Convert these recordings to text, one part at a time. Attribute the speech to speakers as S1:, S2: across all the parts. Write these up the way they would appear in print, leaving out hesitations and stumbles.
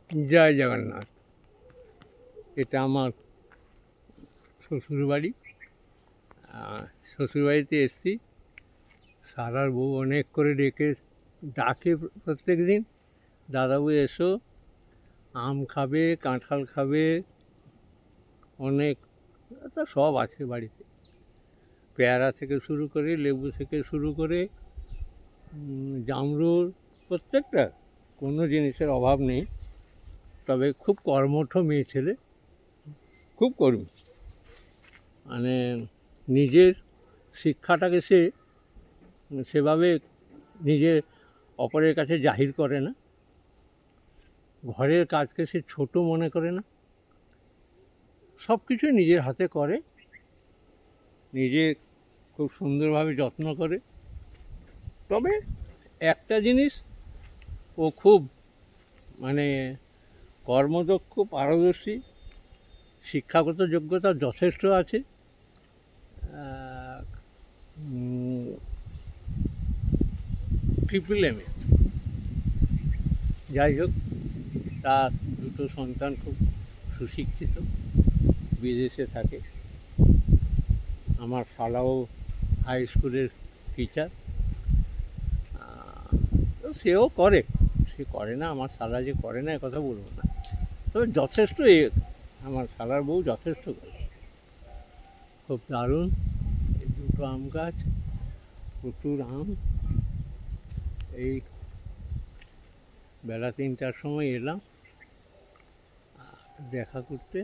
S1: জয় জগন্নাথ। এটা আমার শ্বশুরবাড়ি। শ্বশুরবাড়িতে এসেছি। সারার বউ অনেক করে ডাকে প্রত্যেক দিন, দাদাবু এসো, আম খাবে, কাঁঠাল খাবে, অনেক তা সব আছে বাড়িতে। পেয়ারা থেকে শুরু করে, লেবু থেকে শুরু করে, জামরুল, প্রত্যেকটা, কোনো জিনিসের অভাব নেই। তবে খুব কর্মঠ মেয়ে ছেলে, খুব কর্মী। মানে নিজের শিক্ষাটাকে সেভাবে নিজে অপরের কাছে জাহির করে না, ঘরের কাজকে সে ছোট মনে করে না, সব কিছু নিজের হাতে করে, নিজে খুব সুন্দরভাবে যত্ন করে। তবে একটা জিনিস, ও খুব মানে কর্মদক্ষ, পারদর্শী, শিক্ষাগত যোগ্যতা যথেষ্ট আছে। MA। যাই হোক, তার দুটো সন্তান খুব সুশিক্ষিত, বিদেশে থাকে। আমার শালাও হাই স্কুলের টিচার। সেও করে, সে করে না, আমার শালা যে করে না কথা বলবো না, তবে যথেষ্ট আমার শালার বউ যথেষ্ট করে, খুব দারুণ। এই দুটো আম গাছ, প্রচুর আম। এই বেলা 3টার সময় এলাম দেখা করতে,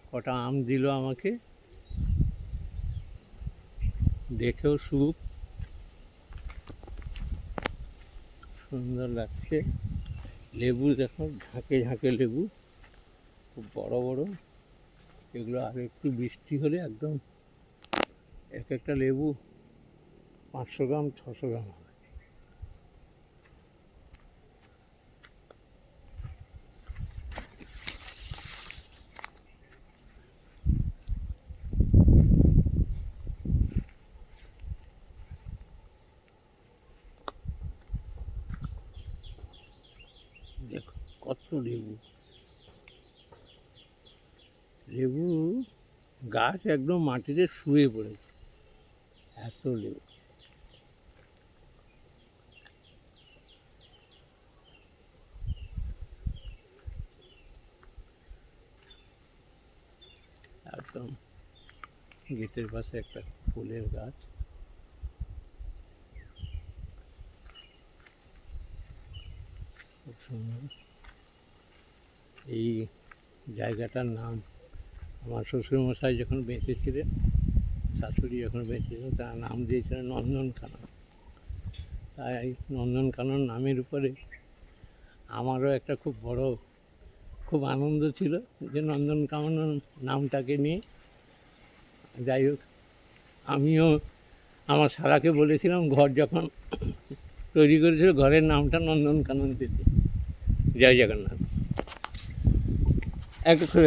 S1: কটা আম দিল আমাকে, দেখেও খুব সুন্দর লাগছে। লেবু দেখো, ঝাঁকে ঝাঁকে লেবু, খুব বড় বড়। এগুলো আর একটু বৃষ্টি হলে একদম এক একটা লেবু 500 গ্রাম 600 গ্রাম হবে। দেখো কত লেবু, লেবু গাছ একদম মাটিতে শুয়ে পড়েছে, এত লেবু। একদম গেটের পাশে একটা ফুলের গাছ, খুব সুন্দর। এই জায়গাটার নাম আমার শ্বশুরমশাই যখন বেঁচে ছিলেন, শাশুড়ি যখন বেঁচে ছিল, তার নাম দিয়েছিলেন নন্দনকানন। তাই নন্দনকানন নামের উপরে আমারও একটা খুব বড় খুব আনন্দ ছিল যে নন্দনকানন নামটাকে নিয়ে। যাই হোক, আমিও আমার শালাকে বলেছিলাম ঘর যখন তৈরি করেছিল, ঘরের নামটা নন্দনকানন দিতে। জয় জগন্নাথ। একটু